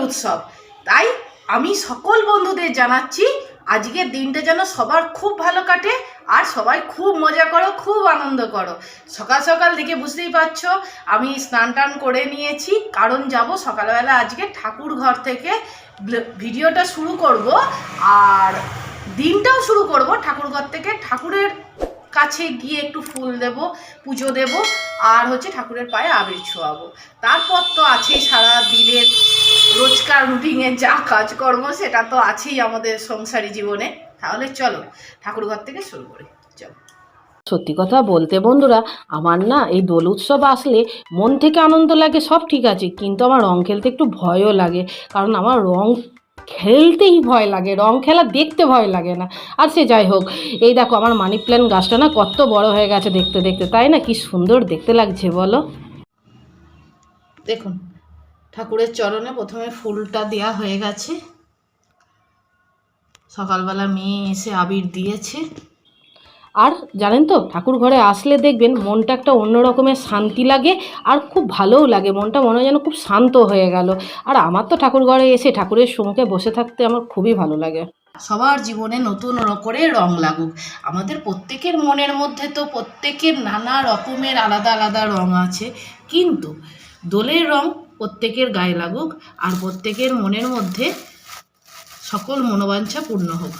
উৎসব। তাই আমি সকল বন্ধুদের জানাচ্ছি আজকের দিনটা যেন সবার খুব ভালো কাটে আর সবাই খুব মজা করো, খুব আনন্দ করো। সকাল সকাল দেখে বুঝতেই পারছো আমি স্নান টান করে নিয়েছি, কারণ যাব সকালবেলা আজকে ঠাকুর ঘর থেকে ভিডিওটা শুরু করব আর দিনটাও শুরু করব ঠাকুর ঘর থেকে। ঠাকুরের কাছে গিয়ে একটু ফুল দেব, পুজো দেব আর ঠাকুরের পায়ে আবির ছোঁয়াবো। তারপর তো আছেই সারা দিনের রোজকার রুটিনের যা কাজকর্ম, সেটা তো আছেই আমাদের সংসারী জীবনে। তাহলে চলো ঠাকুর ঘর থেকে শুরু করি, চলো। সত্যি কথা বলতে বন্ধুরা, আমার না এই দোল উৎসব আসলে মন থেকে আনন্দ লাগে, সব ঠিক আছে, কিন্তু আমার রং খেলতে একটু ভয়ও লাগে। কারণ আমার রং খেলতেই ভয় লাগে, রং খেলা দেখতে ভয় লাগে না। আর সে যাই হোক, এই দেখো আমার মানি প্ল্যান্ট গাছটা না কত বড় হয়ে গেছে দেখতে দেখতে, তাই না? কি সুন্দর দেখতে লাগছে বলো। দেখুন ঠাকুরের চরণে প্রথমে ফুলটা দেওয়া হয়ে গেছে। সকালবেলা মেয়ে এসে আবির দিয়েছে। আর জানেন তো, ঠাকুর ঘরে আসলে দেখবেন মনটা একটা অন্য রকমের শান্তি লাগে আর খুব ভালোও লাগে, মনটা মনে হয় যেন খুব শান্ত হয়ে গেল। আর আমার তো ঠাকুর ঘরে এসে ঠাকুরের সম্মুখে বসে থাকতে আমার খুবই ভালো লাগে। সবার জীবনে নতুন করে রং লাগুক। আমাদের প্রত্যেকের মনের মধ্যে তো প্রত্যেকের নানা রকমের আলাদা আলাদা রং আছে, কিন্তু দোলের রং প্রত্যেকের গায়ে লাগুক আর প্রত্যেকের মনের মধ্যে সকল মনোবাঞ্ছা পূর্ণ হোক।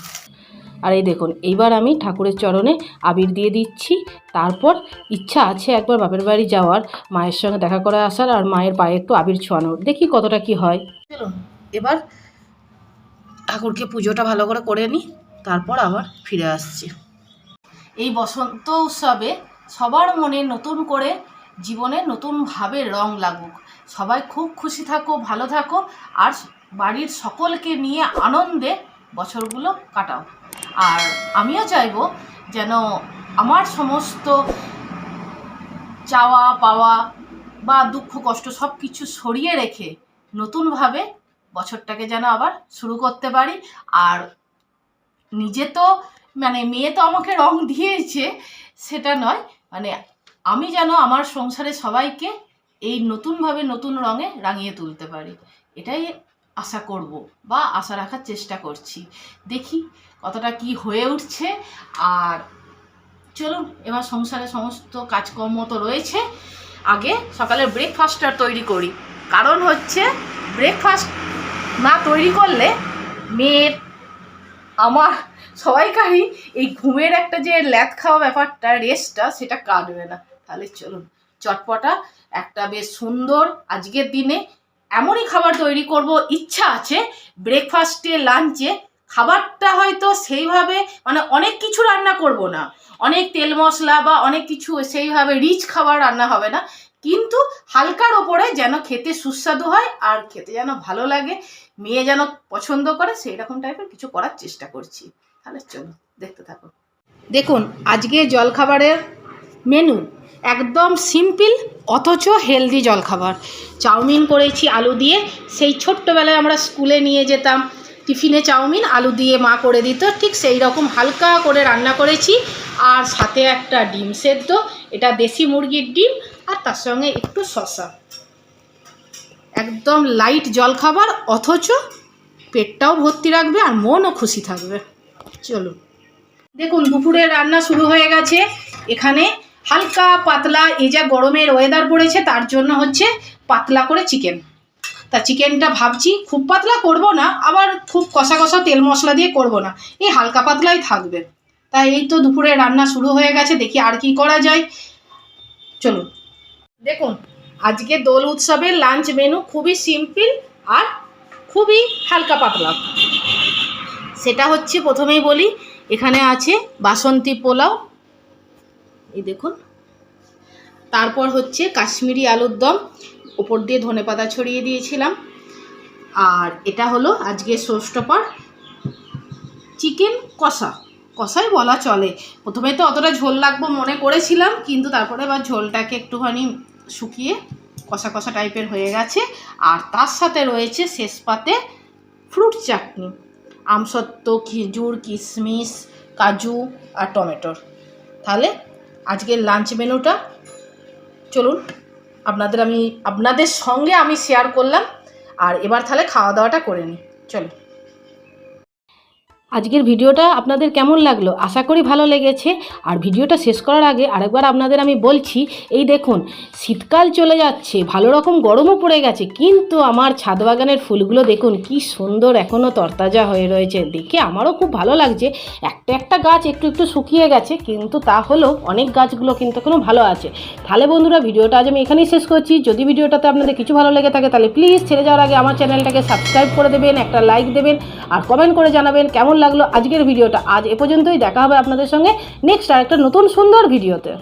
আর এই দেখুন, এইবার আমি ঠাকুরের চরণে আবির দিয়ে দিচ্ছি। তারপর ইচ্ছা আছে একবার বাপের বাড়ি যাওয়ার, মায়ের সঙ্গে দেখা করে আসার আর মায়ের পায়ে একটু আবির ছোঁয়ানোর, দেখি কতটা কি হয়। চলুন এবার ঠাকুরকে পুজোটা ভালো করে করে নিই, তারপর আবার ফিরে আসছি। এই বসন্ত উৎসবে সবার মনে নতুন করে জীবনে নতুনভাবে রং লাগুক। সবাই খুব খুশি থাকো, ভালো থাকো আর বাড়ির সকলকে নিয়ে আনন্দে বছরগুলো কাটাও। আর আমিও চাইবো যেন আমার সমস্ত চাওয়া পাওয়া বা দুঃখ কষ্ট সব কিছু সরিয়ে রেখে নতুনভাবে বছরটাকে যেন আবার শুরু করতে পারি। আর নিজে তো মেয়ে তো আমাকে রং দিয়েছে, সেটা নয়, আমি যেন আমার সংসারে সবাইকে এই নতুনভাবে নতুন রঙে রাঙিয়ে তুলতে পারি, এটাই আশা করব বা আশা রাখার চেষ্টা করছি। দেখি কতটা কি হয়ে উঠছে। আর চলুন এবার সংসারে সমস্ত কাজকর্ম তো রয়েছে, আগে সকালে ব্রেকফাস্টটা তৈরি করি। কারণ ব্রেকফাস্ট না তৈরি করলে মেয়ের আমার সবাইকারই এই ঘুমের একটা যে ল্যাদ খাওয়া ব্যাপারটা, রেস্টটা, সেটা কাটবে না। তাহলে চলুন চটপটা একটা বেশ সুন্দর আজকের দিনে এমনই খাবার তৈরি করব। ইচ্ছা আছে ব্রেকফাস্টে লাঞ্চে খাবারটা হয়তো সেইভাবে অনেক কিছু রান্না করব না, অনেক তেল মশলা বা অনেক কিছু সেইভাবে রিচ খাবার রান্না হবে না, কিন্তু হালকার ওপরে যেন খেতে সুস্বাদু হয় আর খেতে যেন ভালো লাগে, মেয়ে যেন পছন্দ করে, সেই রকম টাইপের কিছু করার চেষ্টা করছি। তাহলে চলো দেখতে থাকো। দেখুন আজকে জলখাবারের মেনু একদম সিম্পল অথচ হেলদি জলখাবার। চাউমিন করেছি আলু দিয়ে, সেই ছোট্টবেলায় আমরা স্কুলে নিয়ে যেতাম টিফিনে চাউমিন আলু দিয়ে মা করে দিত, ঠিক সেই রকম হালকা করে রান্না করেছি। আর সাথে একটা ডিম সেদ্ধ, এটা দেশি মুরগির ডিম, আর তার সঙ্গে একটু শসা। একদম লাইট জলখাবার অথচ পেটটাও ভর্তি রাখবে আর মনও খুশি থাকবে। চলুন দেখুন দুপুরের রান্না শুরু হয়ে গেছে। এখানে হালকা পাতলা, এই যা গরমের ওয়েদার পড়েছে তার জন্য পাতলা করে চিকেন। তা চিকেনটা ভাবছি খুব পাতলা করব না, আবার খুব কষা কষা তেল মশলা দিয়ে করব না, এই হালকা পাতলাই থাকবে। তাই এই তো দুপুরে রান্না শুরু হয়ে গেছে, দেখি আর কি করা যায়। চলুন দেখুন আজকে দোল উৎসবের লাঞ্চ মেনু খুবই সিম্পল আর খুবই হালকা পাতলা। সেটা প্রথমেই বলি, এখানে আছে বাসন্তী পোলাও, এই দেখুন। তারপর কাশ্মীরি আলুর দম, উপর দিয়ে ধনেপাতা ছড়িয়ে দিয়েছিলাম। আর এটা হলো আজকে শোস্টপার চিকেন কষা, কষাই বলা চলে। প্রথমে তো অতটা ঝোল লাগবো মনে করেছিলাম, কিন্তু তারপরে আবার ঝোলটাকে একটুখানি শুকিয়ে কষা কষা টাইপের হয়ে গেছে। আর তার সাথে রয়েছে শেষ পাতে ফ্রুট চাটনি, আমসত্ত্ব, খেজুর, কিশমিশ, কাজু আর টমেটোর। তাহলে আজকের লাঞ্চ মেনুটা চলুন আপনাদের সঙ্গে আমি শেয়ার করলাম। আর এবার তাহলে খাওয়া দাওয়াটা করে নিই, চলো। আজকের ভিডিওটা আপনাদের কেমন লাগলো? আশা করি ভালো লেগেছে। আর ভিডিওটা শেষ করার আগে আরেকবার আপনাদের আমি বলছি, এই দেখুন শীতকাল চলে যাচ্ছে, ভালো রকম গরমও পড়ে গেছে, কিন্তু আমার ছাদ বাগানের ফুলগুলো দেখুন কি সুন্দর এখনও তরতাজা হয়ে রয়েছে। দেখে আমারও খুব ভালো লাগছে। একটা একটা গাছ একটু একটু শুকিয়ে গেছে, কিন্তু তা হলেও অনেক গাছগুলো কিন্তু এখনও ভালো আছে। তাহলে বন্ধুরা ভিডিওটা আজ আমি এখানেই শেষ করছি। যদি ভিডিওটাতে আপনাদের কিছু ভালো লেগে থাকে তাহলে প্লিজ ছেড়ে যাওয়ার আগে আমার চ্যানেলটাকে সাবস্ক্রাইব করে দেবেন, একটা লাইক দেবেন আর কমেন্ট করে জানাবেন কেমন লাগলো আজকের ভিডিওটা। আজ এ পর্যন্তই, দেখা হবে আপনাদের সঙ্গে নেক্সট আর একটা নতুন সুন্দর ভিডিওতে।